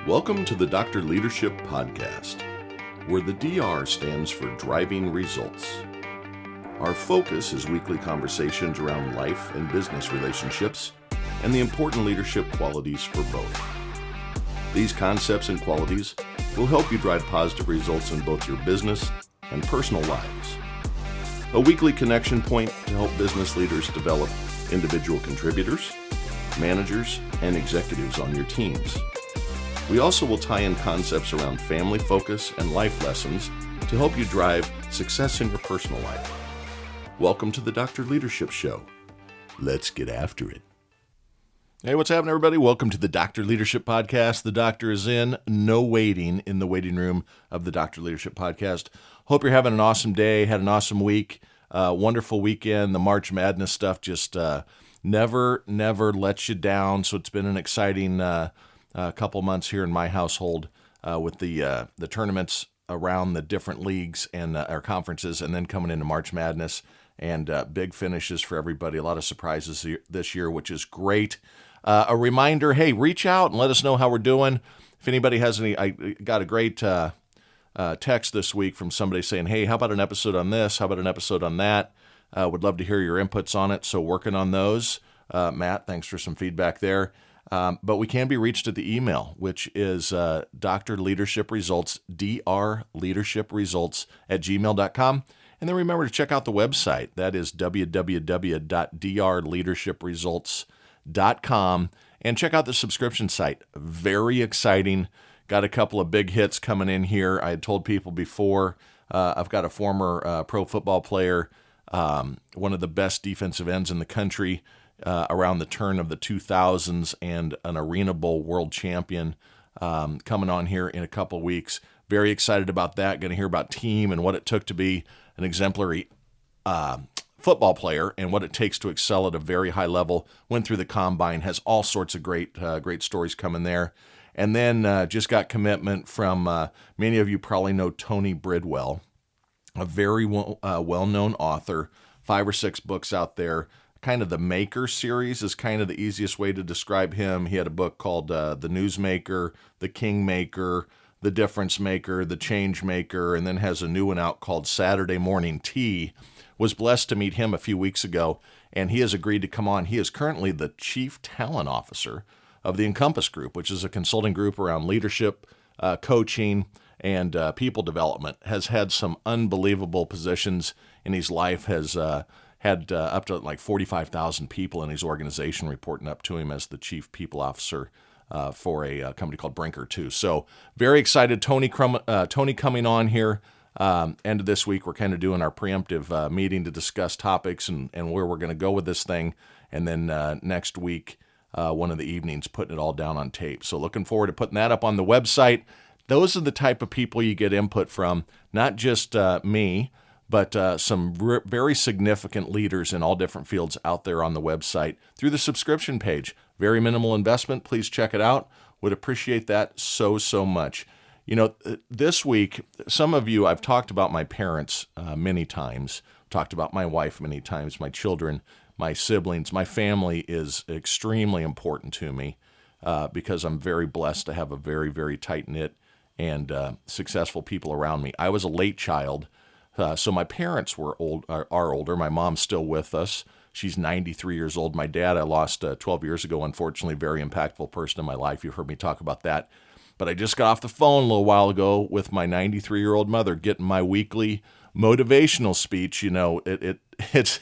Welcome to the Dr. Leadership Podcast, where the DR stands for Driving Results. Our focus is weekly conversations around life and business relationships and the important leadership qualities for both. These concepts and qualities will help you drive positive results in both your business and personal lives. A weekly connection point to help business leaders develop individual contributors, managers, and executives on your teams. We also will tie in concepts around family focus and life lessons to help you drive success in your personal life. Welcome to the Dr. Leadership Show. Let's get after it. Hey, what's happening, everybody? Welcome to the Dr. Leadership Podcast. The doctor is in. No waiting in the waiting room of the Dr. Leadership Podcast. Hope you're having an awesome day, had an awesome week, wonderful weekend. The March Madness stuff just never lets you down. So it's been an exciting couple months here in my household with the tournaments around the different leagues and our conferences, and then coming into March Madness and big finishes for everybody. A lot of surprises this year, which is great. A reminder, hey, reach out and let us know how we're doing. If anybody has any, I got a great text this week from somebody saying, hey, how about an episode on this? How about an episode on that? Would love to hear your inputs on it. So working on those. Matt, thanks for some feedback there. But we can be reached at the email, which is Dr. Leadership Results, drleadershipresults@gmail.com. And then remember to check out the website. That is www.drleadershipresults.com. And check out the subscription site. Very exciting. Got a couple of big hits coming in here. I had told people before, I've got a former pro football player, one of the best defensive ends in the country, around the turn of the 2000s, and an Arena Bowl world champion coming on here in a couple of weeks. Very excited about that. Going to hear about team and what it took to be an exemplary football player and what it takes to excel at a very high level. Went through the combine, has all sorts of great stories coming there. And then just got commitment from many of you probably know Tony Bridwell, a very well-known author, 5 or 6 books out there. Kind of the Maker series is kind of the easiest way to describe him. He had a book called The Newsmaker, The Kingmaker, The Difference Maker, The Change Maker, and then has a new one out called Saturday Morning Tea. Was blessed to meet him a few weeks ago, and he has agreed to come on. He is currently the Chief Talent Officer of the Encompass Group, which is a consulting group around leadership, coaching, and people development. Has had some unbelievable positions in his life, has had up to like 45,000 people in his organization reporting up to him as the chief people officer for a company called Brinker 2. So very excited. Tony coming on here. End of this week, we're kind of doing our preemptive meeting to discuss topics and where we're going to go with this thing. And then next week, one of the evenings, putting it all down on tape. So looking forward to putting that up on the website. Those are the type of people you get input from, not just me, but some very significant leaders in all different fields out there on the website through the subscription page. Very minimal investment. Please check it out. Would appreciate that so much. You know, this week, some of you, I've talked about my parents many times, talked about my wife many times, my children, my siblings. My family is extremely important to me because I'm very blessed to have a very tight-knit and successful people around me. I was a late child. So my parents are older. My mom's still with us. She's 93 years old. My dad I lost 12 years ago, unfortunately, very impactful person in my life. You've heard me talk about that. But I just got off the phone a little while ago with my 93-year-old mother getting my weekly motivational speech. You know, it's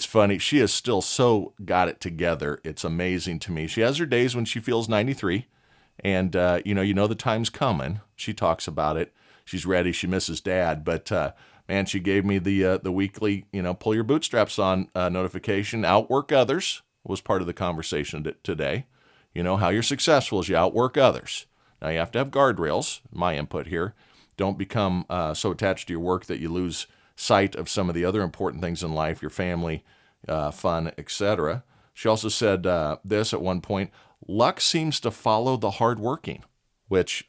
funny. She has still so got it together. It's amazing to me. She has her days when she feels 93, and you know the time's coming. She talks about it. She's ready. She misses Dad, but man, she gave me the weekly, pull your bootstraps on notification. Outwork others was part of the conversation today. You know, how you're successful is you outwork others. Now, you have to have guardrails, my input here. Don't become so attached to your work that you lose sight of some of the other important things in life, your family, fun, etc. She also said this at one point: luck seems to follow the hardworking. Which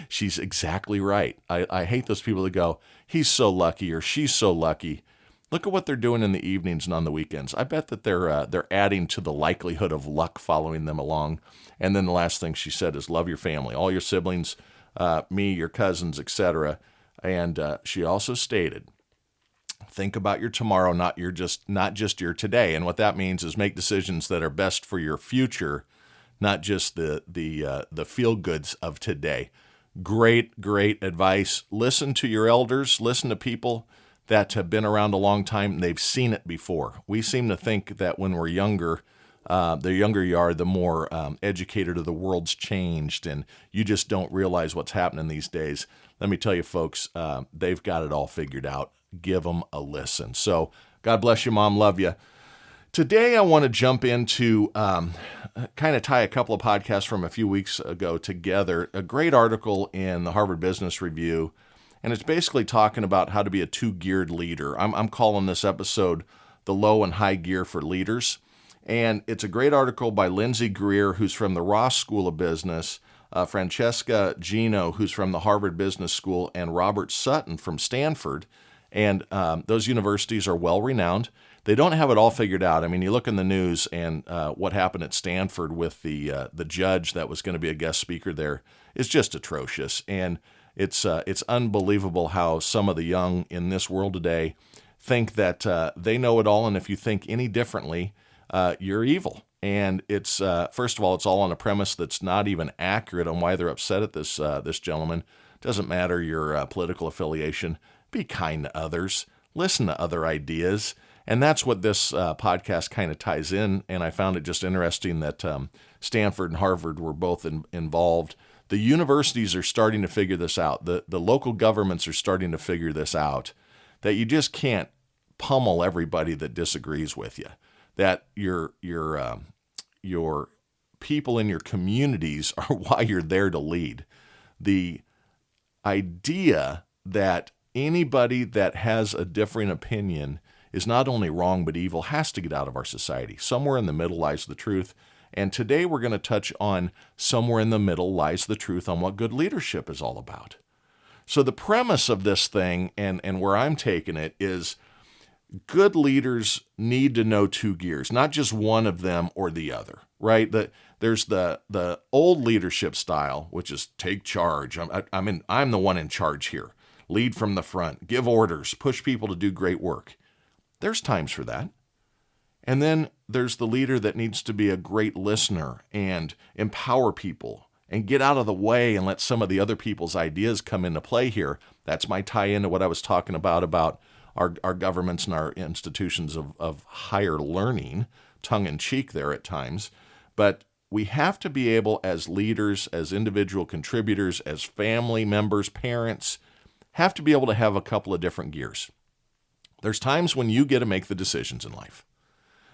she's exactly right. I hate those people that go, he's so lucky or she's so lucky. Look at what they're doing in the evenings and on the weekends. I bet that they're adding to the likelihood of luck following them along. And then the last thing she said is love your family, all your siblings, me, your cousins, etc. And she also stated, think about your tomorrow, not just your today. And what that means is make decisions that are best for your future, not just the feel goods of today. Great advice. Listen to your elders. Listen to people that have been around a long time. They've seen it before. We seem to think that when we're younger, the younger you are, the more educated the world's changed, and you just don't realize what's happening these days. Let me tell you, folks, they've got it all figured out. Give them a listen. So God bless you, Mom. Love you. Today, I want to jump into kind of tie a couple of podcasts from a few weeks ago together. A great article in the Harvard Business Review, and it's basically talking about how to be a two-geared leader. I'm calling this episode The Low and High Gear for Leaders. And it's a great article by Lindsay Greer, who's from the Ross School of Business, Francesca Gino, who's from the Harvard Business School, and Robert Sutton from Stanford. And those universities are well-renowned. They don't have it all figured out. I mean, you look in the news and what happened at Stanford with the judge that was going to be a guest speaker there is just atrocious. And it's unbelievable how some of the young in this world today think that they know it all, and if you think any differently, you're evil. And it's first of all, it's all on a premise that's not even accurate on why they're upset at this gentleman. Doesn't matter your political affiliation. Be kind to others. Listen to other ideas. And that's what this podcast kind of ties in. And I found it just interesting that Stanford and Harvard were both involved. The universities are starting to figure this out. The local governments are starting to figure this out, that you just can't pummel everybody that disagrees with you. That your people in your communities are why you're there to lead. The idea that anybody that has a differing opinion is not only wrong but evil has to get out of our society. Somewhere in the middle lies the truth. And today we're going to touch on somewhere in the middle lies the truth on what good leadership is all about. So the premise of this thing and where I'm taking it is good leaders need to know two gears, not just one of them or the other, right? There's the old leadership style, which is take charge. I'm the one in charge here. Lead from the front, give orders, push people to do great work. There's times for that. And then there's the leader that needs to be a great listener and empower people and get out of the way and let some of the other people's ideas come into play here. That's my tie into what I was talking about our governments and our institutions of higher learning, tongue-in-cheek there at times. But we have to be able, as leaders, as individual contributors, as family members, parents, have to be able to have a couple of different gears. There's times when you get to make the decisions in life.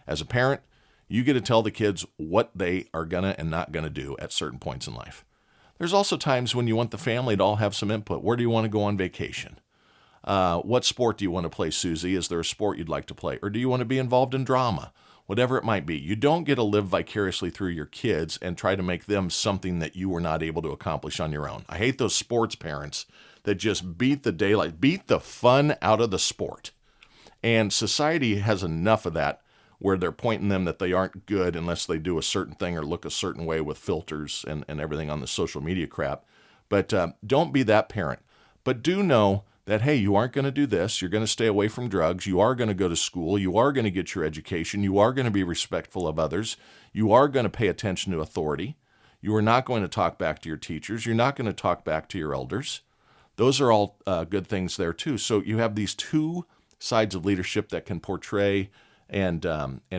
As a parent, you get to tell the kids what they are going to and not going to do at certain points in life. There's also times when you want the family to all have some input. Where do you want to go on vacation? What sport do you want to play, Susie? Is there a sport you'd like to play? Or do you want to be involved in drama? Whatever it might be. You don't get to live vicariously through your kids and try to make them something that you were not able to accomplish on your own. I hate those sports parents that just beat the fun out of the sport. And society has enough of that where they're pointing them that they aren't good unless they do a certain thing or look a certain way with filters and everything on the social media crap. But don't be that parent. But do know that, hey, you aren't going to do this. You're going to stay away from drugs. You are going to go to school. You are going to get your education. You are going to be respectful of others. You are going to pay attention to authority. You are not going to talk back to your teachers. You're not going to talk back to your elders. Those are all good things there too. So you have these two sides of leadership that can portray and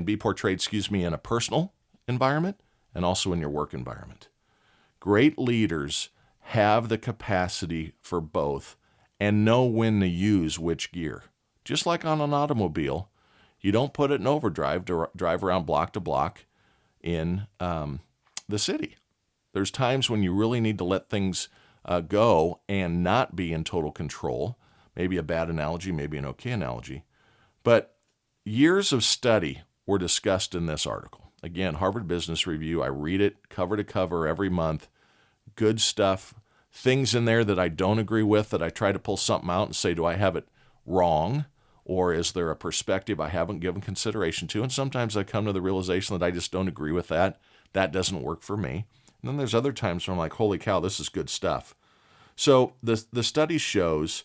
be portrayed, in a personal environment and also in your work environment. Great leaders have the capacity for both and know when to use which gear. Just like on an automobile, you don't put it in overdrive to drive around block to block in the city. There's times when you really need to let things go and not be in total control. Maybe a bad analogy, maybe an okay analogy. But years of study were discussed in this article. Again, Harvard Business Review. I read it cover to cover every month. Good stuff. Things in there that I don't agree with, that I try to pull something out and say, do I have it wrong? Or is there a perspective I haven't given consideration to? And sometimes I come to the realization that I just don't agree with that. That doesn't work for me. And then there's other times where I'm like, holy cow, this is good stuff. So the study shows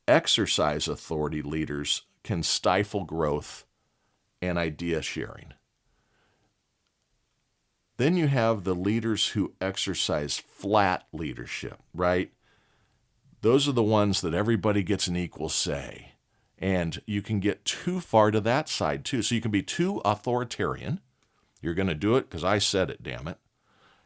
exercise authority leaders can stifle growth and idea sharing. Then you have the leaders who exercise flat leadership, right? Those are the ones that everybody gets an equal say. And you can get too far to that side too. So you can be too authoritarian. You're going to do it because I said it, damn it.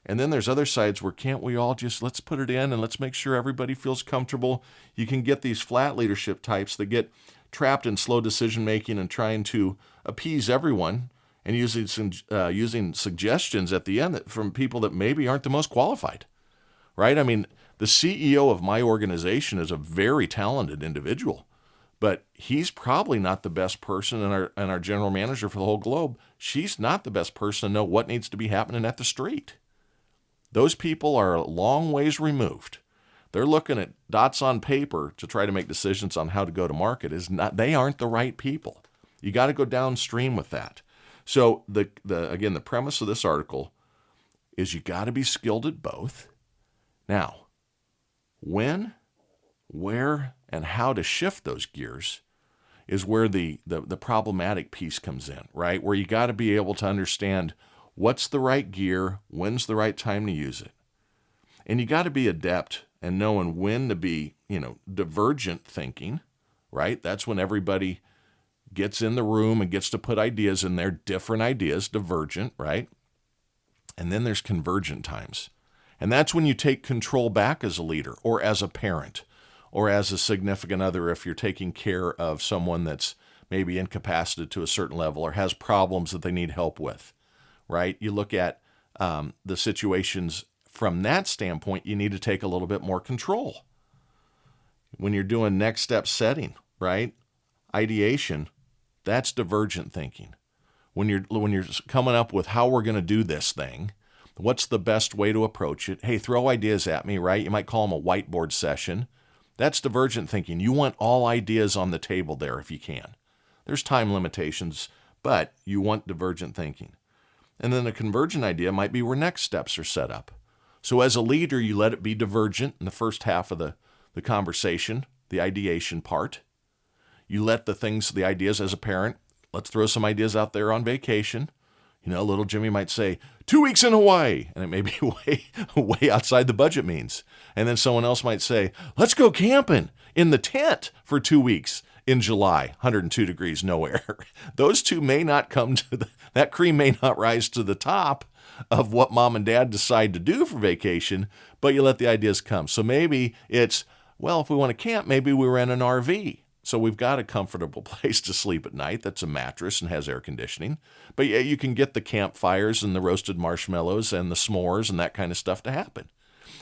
And then there's other sides where can't we all just, let's put it in and let's make sure everybody feels comfortable. You can get these flat leadership types that get trapped in slow decision making and trying to appease everyone and using suggestions at the end from people that maybe aren't the most qualified, right? I mean, the CEO of my organization is a very talented individual, but he's probably not the best person, and our general manager for the whole globe, she's not the best person to know what needs to be happening at the street. Those people are a long ways removed. They're looking at dots on paper to try to make decisions on how to go to market. They aren't the right people. You got to go downstream with that. So again, the premise of this article is you got to be skilled at both. Now, when, where, and how to shift those gears is where the problematic piece comes in, right? Where you got to be able to understand what's the right gear, when's the right time to use it. And you got to be adept and knowing when to be, divergent thinking, right? That's when everybody gets in the room and gets to put ideas in there, different ideas, divergent, right? And then there's convergent times. And that's when you take control back as a leader or as a parent or as a significant other if you're taking care of someone that's maybe incapacitated to a certain level or has problems that they need help with, right? You look at the situations from that standpoint, you need to take a little bit more control. When you're doing next step setting, right? Ideation, that's divergent thinking. When you're coming up with how we're going to do this thing, what's the best way to approach it? Hey, throw ideas at me, right? You might call them a whiteboard session. That's divergent thinking. You want all ideas on the table there if you can. There's time limitations, but you want divergent thinking. And then a convergent idea might be where next steps are set up. So as a leader, you let it be divergent in the first half of the conversation, the ideation part. You let the ideas as a parent, let's throw some ideas out there on vacation. Little Jimmy might say, 2 weeks in Hawaii, and it may be way outside the budget means. And then someone else might say, let's go camping in the tent for 2 weeks in July, 102 degrees, no air. Those two may not come that cream may not rise to the top of what mom and dad decide to do for vacation, but you let the ideas come. So maybe it's, well, if we want to camp, maybe we rent an RV. So we've got a comfortable place to sleep at night that's a mattress and has air conditioning. But yeah, you can get the campfires and the roasted marshmallows and the s'mores and that kind of stuff to happen.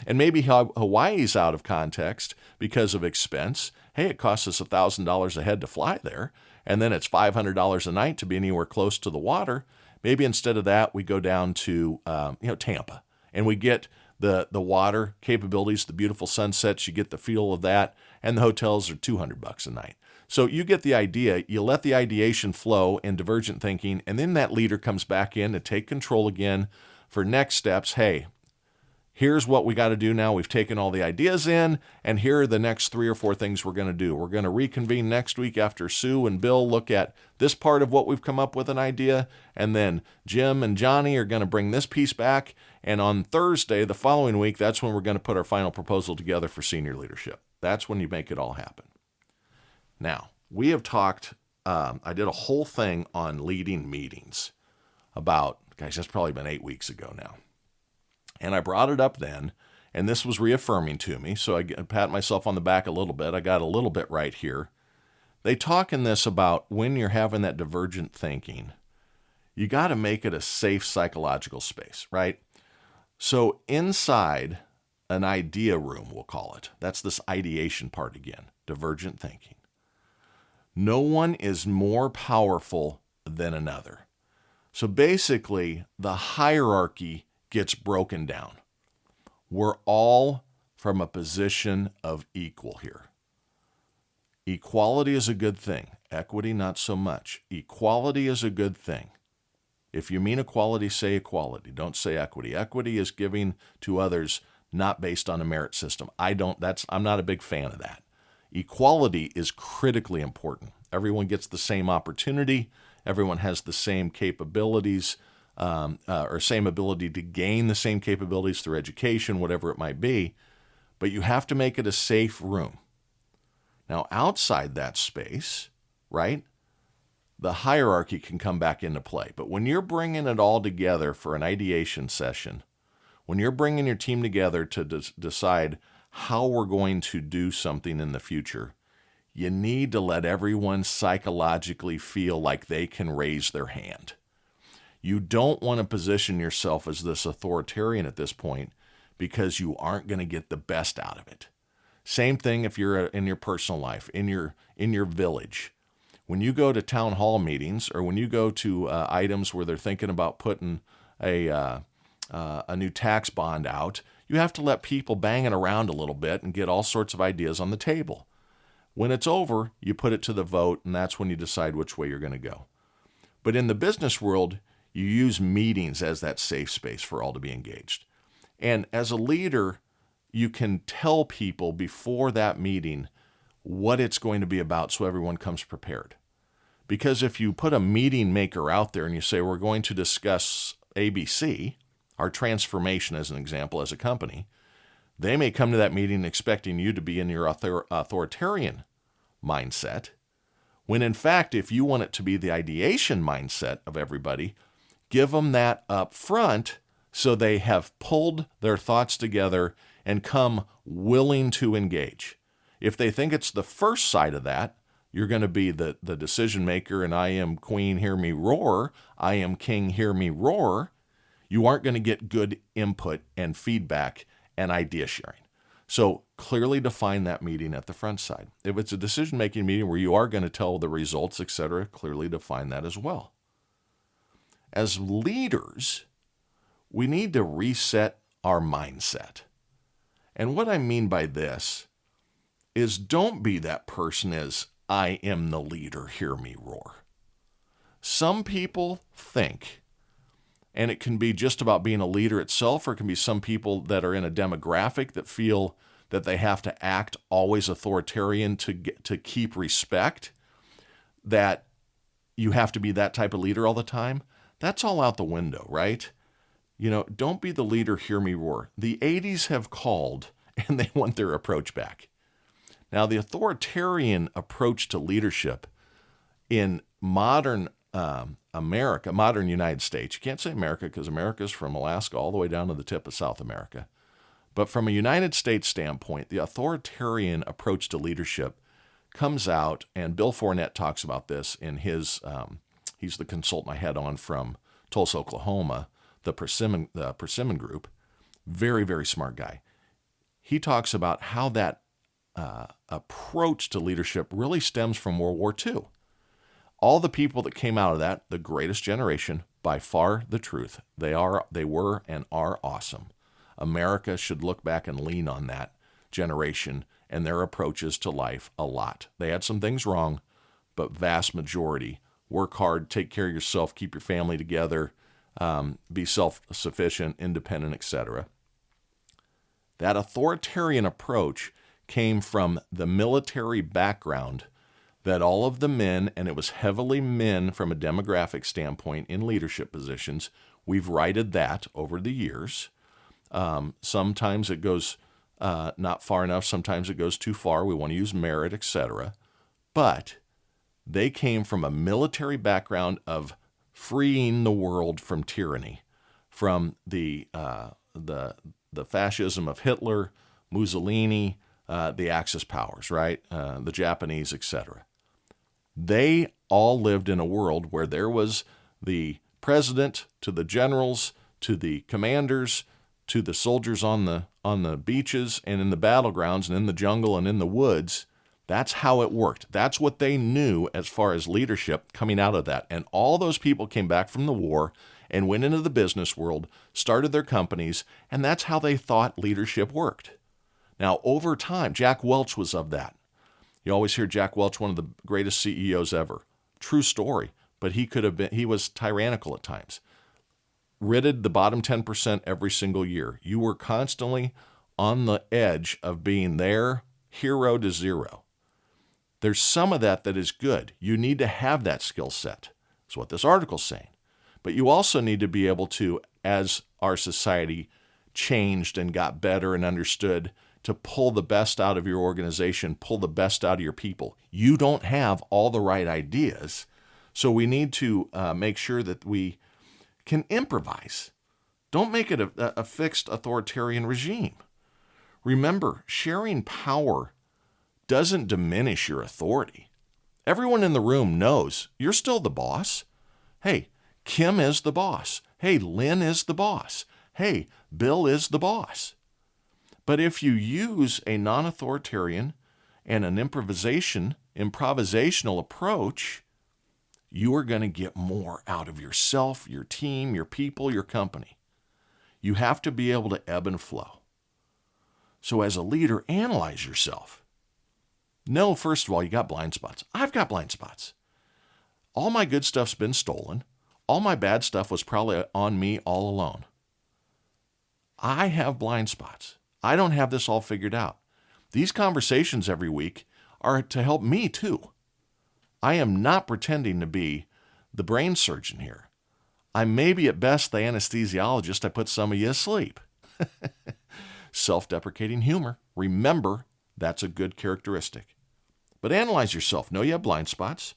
And maybe Hawaii's out of context because of expense. Hey, it costs us $1,000 a head to fly there, and then it's $500 a night to be anywhere close to the water. Maybe instead of that, we go down to Tampa, and we get the water capabilities, the beautiful sunsets. You get the feel of that, and the hotels are $200 a night. So you get the idea. You let the ideation flow in divergent thinking, and then that leader comes back in to take control again for next steps. Hey, here's what we got to do now. We've taken all the ideas in, and here are the next 3 or 4 things we're going to do. We're going to reconvene next week after Sue and Bill look at this part of what we've come up with an idea, and then Jim and Johnny are going to bring this piece back, and on Thursday, the following week, that's when we're going to put our final proposal together for senior leadership. That's when you make it all happen. Now, we have talked, I did a whole thing on leading meetings about, that's probably been 8 weeks ago now. And I brought it up then, and this was reaffirming to me, so I pat myself on the back a little bit. I got a little bit right here. They talk in this about when you're having that divergent thinking, you got to make it a safe psychological space, right? So inside an idea room, we'll call it, that's this ideation part again, divergent thinking. No one is more powerful than another. So basically, the hierarchy gets broken down. We're all from a position of equal here. Equality is a good thing. Equity, not so much. Equality is a good thing. If you mean equality, say equality. Don't say equity. Equity is giving to others not based on a merit system. I'm not a big fan of that. Equality is critically important. Everyone gets the same opportunity. Everyone has the same capabilities, or same ability to gain the same capabilities through education, whatever it might be. But you have to make it a safe room. Now, outside that space, right, the hierarchy can come back into play. But when you're bringing it all together for an ideation session, when you're bringing your team together to decide how we're going to do something in the future, you need to let everyone psychologically feel like they can raise their hand. You don't want to position yourself as this authoritarian at this point because you aren't going to get the best out of it. Same thing if you're in your personal life, in your village. When you go to town hall meetings, or when you go to items where they're thinking about putting a new tax bond out, you have to let people bang it around a little bit and get all sorts of ideas on the table. When it's over, you put it to the vote, and that's when you decide which way you're going to go. But in the business world, you use meetings as that safe space for all to be engaged. And as a leader, you can tell people before that meeting what it's going to be about so everyone comes prepared. Because if you put a meeting maker out there and you say, we're going to discuss ABC, our transformation as an example as a company, they may come to that meeting expecting you to be in your authoritarian mindset, when in fact, if you want it to be the ideation mindset of everybody, give them that up front so they have pulled their thoughts together and come willing to engage. If they think it's the first side of that, you're going to be the decision maker, and I am queen, hear me roar. I am king, hear me roar. You aren't going to get good input and feedback and idea sharing. So clearly define that meeting at the front side. If it's a decision-making meeting where you are going to tell the results, etc., clearly define that as well. As leaders, we need to reset our mindset. And what I mean by this is don't be that person as I am the leader, hear me roar. Some people think, and it can be just about being a leader itself, or it can be some people that are in a demographic that feel that they have to act always authoritarian to keep respect, that you have to be that type of leader all the time. That's all out the window, right? Don't be the leader, hear me roar. The 80s have called, and they want their approach back. Now, the authoritarian approach to leadership in modern America, modern United States, you can't say America because America's from Alaska all the way down to the tip of South America. But from a United States standpoint, the authoritarian approach to leadership comes out, and Bill Fournette talks about this in his, he's the consultant I had on from Tulsa, Oklahoma, the Persimmon Group, very, very smart guy. He talks about how that approach to leadership really stems from World War II. All the people that came out of that, the greatest generation, by far the truth. They were and are awesome. America should look back and lean on that generation and their approaches to life a lot. They had some things wrong, but vast majority, work hard, take care of yourself, keep your family together, be self-sufficient, independent, etc. That authoritarian approach came from the military background that all of the men, and it was heavily men from a demographic standpoint in leadership positions, we've righted that over the years. Sometimes it goes not far enough. Sometimes it goes too far. We want to use merit, etc. But they came from a military background of freeing the world from tyranny, from the fascism of Hitler, Mussolini, the Axis powers, right? The Japanese, etc. They all lived in a world where there was the president to the generals to the commanders to the soldiers on the beaches and in the battlegrounds and in the jungle and in the woods. That's how it worked. That's what they knew as far as leadership coming out of that. And all those people came back from the war and went into the business world, started their companies, and that's how they thought leadership worked. Now, over time, Jack Welch was of that. You always hear Jack Welch, one of the greatest CEOs ever. True story, but he was tyrannical at times. Ridded the bottom 10% every single year. You were constantly on the edge of being their hero to zero. There's some of that is good. You need to have that skill set. That's what this article's saying. But you also need to be able to, as our society changed and got better and understood, to pull the best out of your organization, pull the best out of your people. You don't have all the right ideas, so we need to make sure that we can improvise. Don't make it a fixed authoritarian regime. Remember, sharing power doesn't diminish your authority. Everyone in the room knows you're still the boss. Hey, Kim is the boss. Hey, Lynn is the boss. Hey, Bill is the boss. But if you use a non-authoritarian and an improvisational approach, you are going to get more out of yourself, your team, your people, your company. You have to be able to ebb and flow. So as a leader, analyze yourself. Know, first of all, you got blind spots. I've got blind spots. All my good stuff's been stolen. All my bad stuff was probably on me all alone. I have blind spots. I don't have this all figured out. These conversations every week are to help me too. I am not pretending to be the brain surgeon here. I may be at best the anesthesiologist. I put some of you asleep. Self-deprecating humor. Remember, that's a good characteristic. But analyze yourself. Know you have blind spots.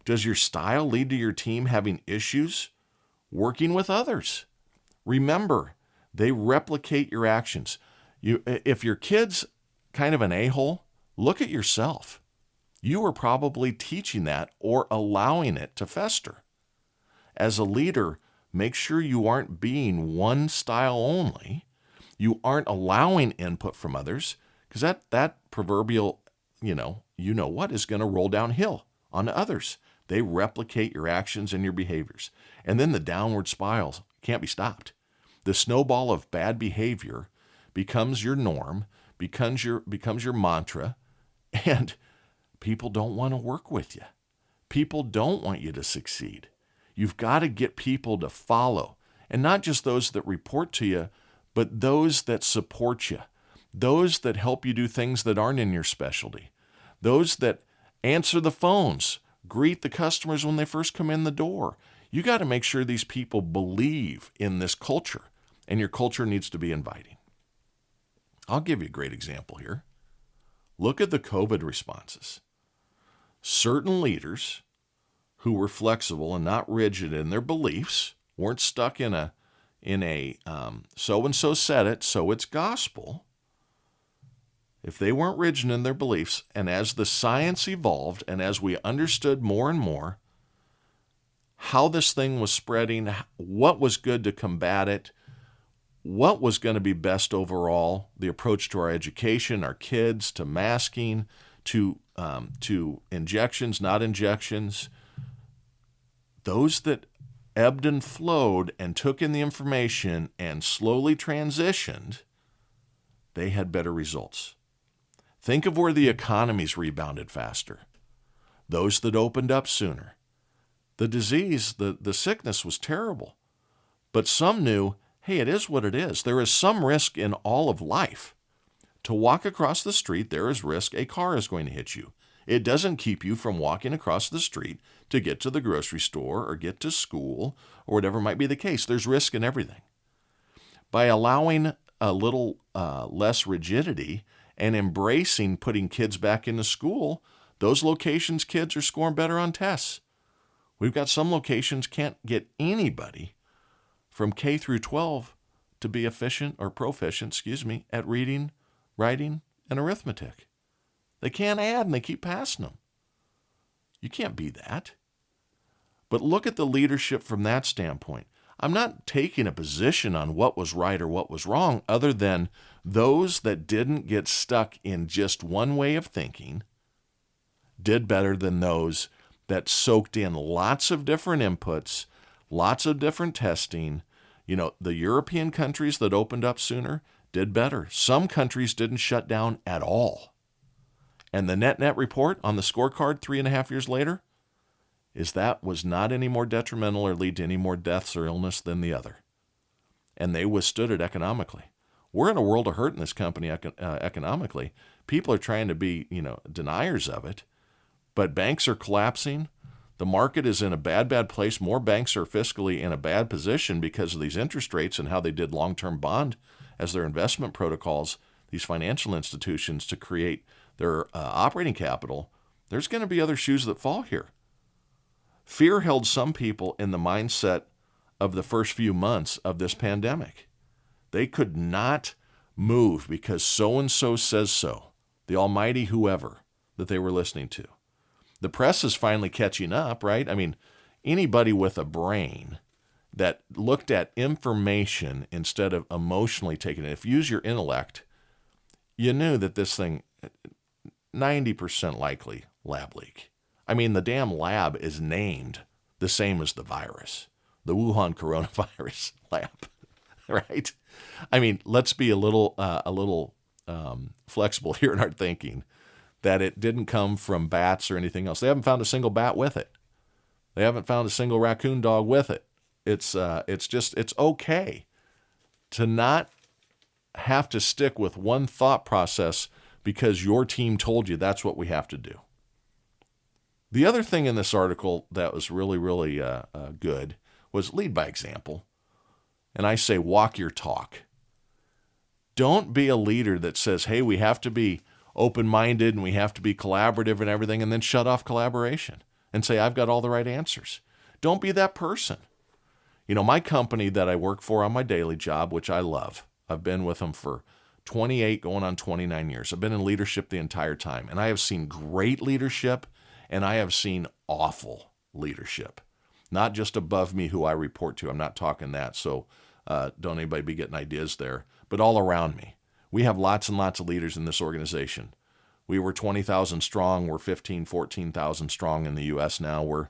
Does your style lead to your team having issues working with others? Remember, they replicate your actions. If your kid's kind of an a-hole, look at yourself. You were probably teaching that or allowing it to fester. As a leader, make sure you aren't being one style only. You aren't allowing input from others, because that proverbial, you know what, is going to roll downhill onto others. They replicate your actions and your behaviors. And then the downward spiral can't be stopped. The snowball of bad behavior becomes your norm, becomes your mantra, and people don't want to work with you. People don't want you to succeed. You've got to get people to follow, and not just those that report to you, but those that support you, those that help you do things that aren't in your specialty, those that answer the phones, greet the customers when they first come in the door. You got to make sure these people believe in this culture, and your culture needs to be inviting. I'll give you a great example here. Look at the COVID responses. Certain leaders who were flexible and not rigid in their beliefs, weren't stuck in a so-and-so said it, so it's gospel. If they weren't rigid in their beliefs, and as the science evolved and as we understood more and more how this thing was spreading, what was good to combat it, what was going to be best overall, the approach to our education, our kids, to masking, to injections, not injections, those that ebbed and flowed and took in the information and slowly transitioned, they had better results. Think of where the economies rebounded faster. Those that opened up sooner. The disease, the sickness was terrible. But some knew, hey, it is what it is. There is some risk in all of life. To walk across the street, there is risk a car is going to hit you. It doesn't keep you from walking across the street to get to the grocery store or get to school or whatever might be the case. There's risk in everything. By allowing a little less rigidity and embracing putting kids back into school, those locations' kids are scoring better on tests. We've got some locations can't get anybody from K through 12 to be efficient or proficient, at reading, writing, and arithmetic. They can't add and they keep passing them. You can't be that. But look at the leadership from that standpoint. I'm not taking a position on what was right or what was wrong, other than those that didn't get stuck in just one way of thinking did better than those that soaked in lots of different inputs, lots of different testing. The European countries that opened up sooner did better. Some countries didn't shut down at all. And the net report on the scorecard 3.5 years later is that was not any more detrimental or lead to any more deaths or illness than the other. And they withstood it economically. We're in a world of hurt in this company economically. People are trying to be, deniers of it, but banks are collapsing. The market is in a bad place. More banks are fiscally in a bad position because of these interest rates and how they did long-term bond as their investment protocols, these financial institutions, to create their operating capital. There's going to be other shoes that fall here. Fear held some people in the mindset of the first few months of this pandemic. They could not move because so-and-so says so, the almighty whoever that they were listening to. The press is finally catching up, right? I mean, anybody with a brain that looked at information instead of emotionally taking it, if you use your intellect, you knew that this thing, 90% likely lab leak. I mean, the damn lab is named the same as the virus, the Wuhan coronavirus lab, right? I mean, let's be a little flexible here in our thinking that it didn't come from bats or anything else. They haven't found a single bat with it. They haven't found a single raccoon dog with it. It's okay to not have to stick with one thought process because your team told you that's what we have to do. The other thing in this article that was really, really good was lead by example. And I say walk your talk. Don't be a leader that says, hey, we have to be open-minded and we have to be collaborative and everything, and then shut off collaboration and say, I've got all the right answers. Don't be that person. My company that I work for on my daily job, which I love, I've been with them for 28 going on 29 years. I've been in leadership the entire time, and I have seen great leadership and I have seen awful leadership. Not just above me who I report to. I'm not talking that, so don't anybody be getting ideas there. But all around me. We have lots and lots of leaders in this organization. We were 20,000 strong. We're 14,000 strong in the U.S. now. We're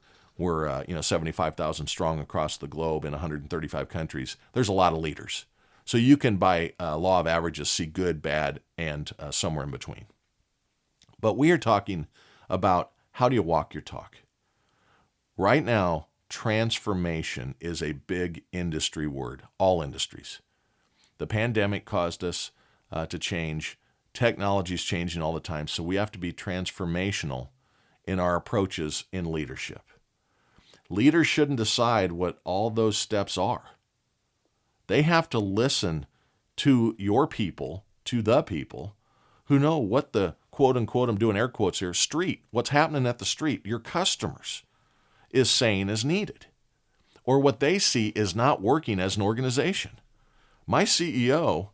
75,000 strong across the globe in 135 countries. There's a lot of leaders. So you can, by law of averages, see good, bad, and somewhere in between. But we are talking about how do you walk your talk. Right now, transformation is a big industry word, all industries. The pandemic caused us to change. Technology is changing all the time, so we have to be transformational in our approaches in leadership. Leaders shouldn't decide what all those steps are. They have to listen to your people, to the people, who know what the quote-unquote, I'm doing air quotes here, street, what's happening at the street, your customers, is saying is needed, or what they see is not working as an organization. My CEO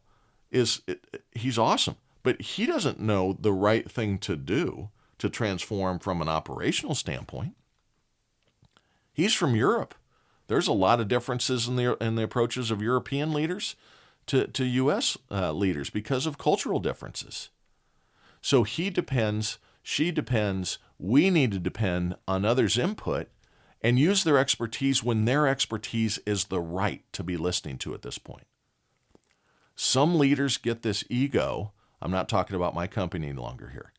he's awesome, but he doesn't know the right thing to do to transform from an operational standpoint. He's from Europe. There's a lot of differences in the approaches of European leaders to U.S. Leaders because of cultural differences. So he depends, she depends, we need to depend on others' input and use their expertise when their expertise is the right to be listening to at this point. Some leaders get this ego. I'm not talking about my company any longer here.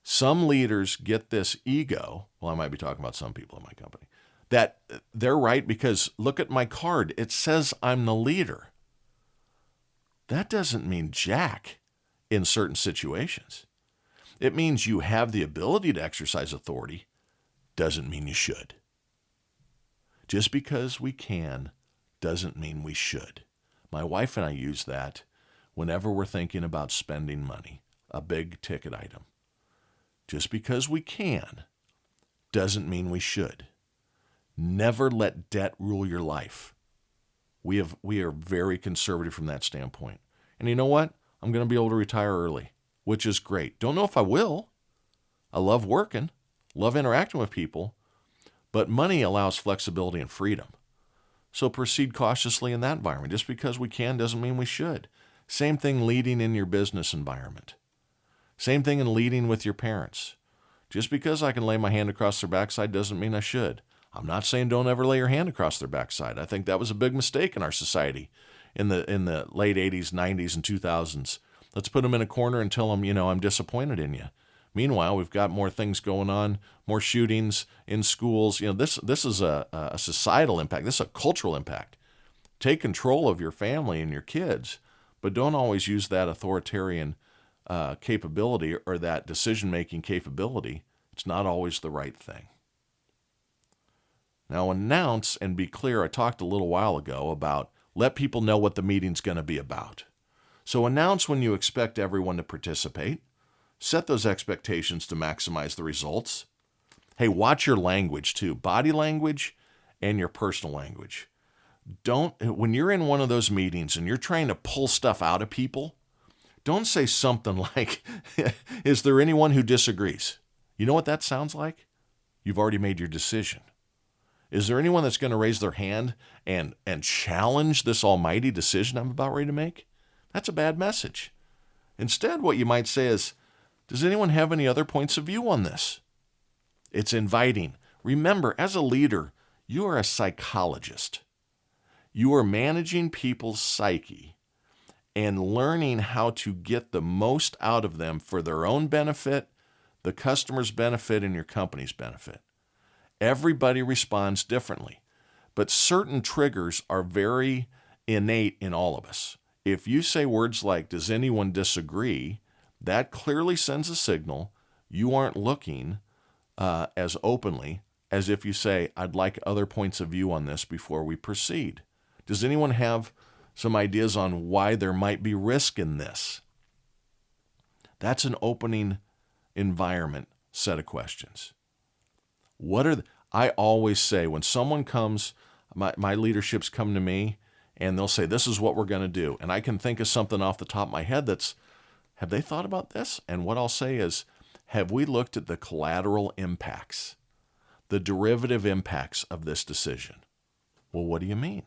Some leaders get this ego. Well, I might be talking about some people in my company. That they're right because look at my card. It says I'm the leader. That doesn't mean jack in certain situations. It means you have the ability to exercise authority. Doesn't mean you should. Just because we can doesn't mean we should. My wife and I use that whenever we're thinking about spending money, a big ticket item. Just because we can doesn't mean we should. Never let debt rule your life. We are very conservative from that standpoint. And you know what? I'm going to be able to retire early, which is great. Don't know if I will. I love working, love interacting with people, but money allows flexibility and freedom. So proceed cautiously in that environment. Just because we can doesn't mean we should. Same thing leading in your business environment. Same thing in leading with your parents. Just because I can lay my hand across their backside doesn't mean I should. I'm not saying don't ever lay your hand across their backside. I think that was a big mistake in our society in the late 80s, 90s, and 2000s. Let's put them in a corner and tell them, I'm disappointed in you. Meanwhile, we've got more things going on, more shootings in schools. This is a societal impact. This is a cultural impact. Take control of your family and your kids, but don't always use that authoritarian capability or that decision-making capability. It's not always the right thing. Now, announce and be clear. I talked a little while ago about let people know what the meeting's going to be about. So announce when you expect everyone to participate. Set those expectations to maximize the results. Hey, watch your language too, body language and your personal language. When you're in one of those meetings and you're trying to pull stuff out of people, don't say something like, is there anyone who disagrees? You know what that sounds like? You've already made your decision. Is there anyone that's going to raise their hand and challenge this almighty decision I'm about ready to make? That's a bad message. Instead, what you might say is, does anyone have any other points of view on this? It's inviting. Remember, as a leader, you are a psychologist. You are managing people's psyche and learning how to get the most out of them for their own benefit, the customer's benefit, and your company's benefit. Everybody responds differently, but certain triggers are very innate in all of us. If you say words like, does anyone disagree? That clearly sends a signal you aren't looking as openly as if you say, I'd like other points of view on this before we proceed. Does anyone have some ideas on why there might be risk in this? That's an opening environment set of questions. I always say when someone comes, my leaderships come to me and they'll say, this is what we're going to do. And I can think of something off the top of my head have they thought about this? And what I'll say is, have we looked at the collateral impacts, the derivative impacts of this decision? Well, what do you mean?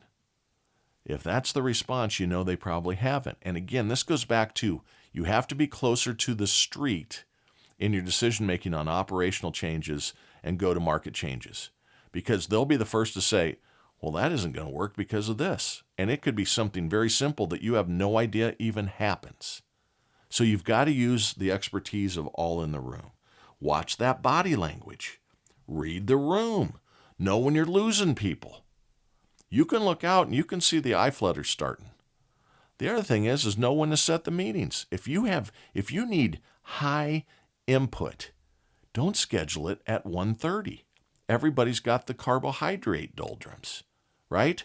If that's the response, you know they probably haven't. And again, this goes back to you have to be closer to the street in your decision-making on operational changes and go-to-market changes, because they'll be the first to say, well, that isn't going to work because of this. And it could be something very simple that you have no idea even happens. So you've got to use the expertise of all in the room. Watch that body language. Read the room. Know when you're losing people. You can look out and you can see the eye flutters starting. The other thing is know when to set the meetings. If you need high input, don't schedule it at 1:30. Everybody's got the carbohydrate doldrums, right?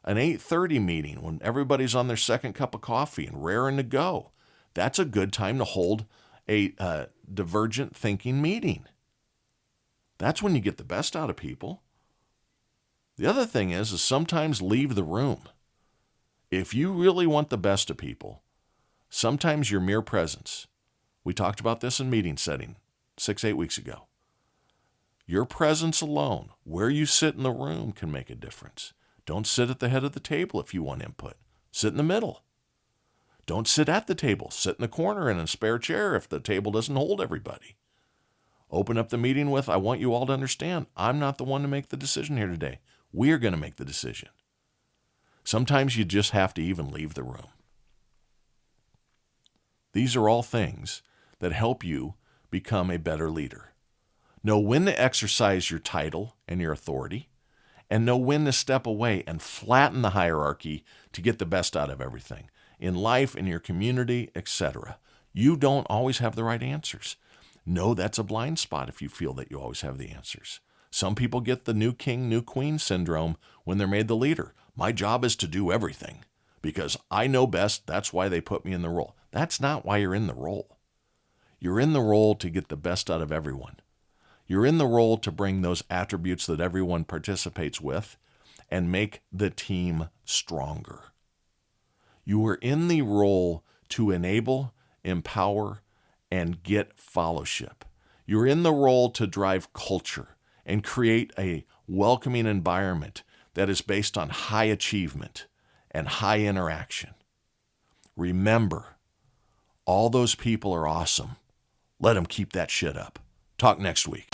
An 8:30 meeting when everybody's on their second cup of coffee and raring to go. That's a good time to hold a divergent thinking meeting. That's when you get the best out of people. The other thing is sometimes leave the room. If you really want the best of people, sometimes your mere presence, we talked about this in meeting setting 6-8 weeks ago. Your presence alone, where you sit in the room, can make a difference. Don't sit at the head of the table if you want input. Sit in the middle. Don't sit at the table. Sit in the corner in a spare chair if the table doesn't hold everybody. Open up the meeting with, I want you all to understand, I'm not the one to make the decision here today. We're going to make the decision. Sometimes you just have to even leave the room. These are all things that help you become a better leader. Know when to exercise your title and your authority, and know when to step away and flatten the hierarchy to get the best out of everything. In life, in your community, etc. You don't always have the right answers. No, that's a blind spot if you feel that you always have the answers. Some people get the new king, new queen syndrome when they're made the leader. My job is to do everything because I know best. That's why they put me in the role. That's not why you're in the role. You're in the role to get the best out of everyone. You're in the role to bring those attributes that everyone participates with and make the team stronger. You are in the role to enable, empower, and get fellowship. You're in the role to drive culture and create a welcoming environment that is based on high achievement and high interaction. Remember, all those people are awesome. Let them keep that shit up. Talk next week.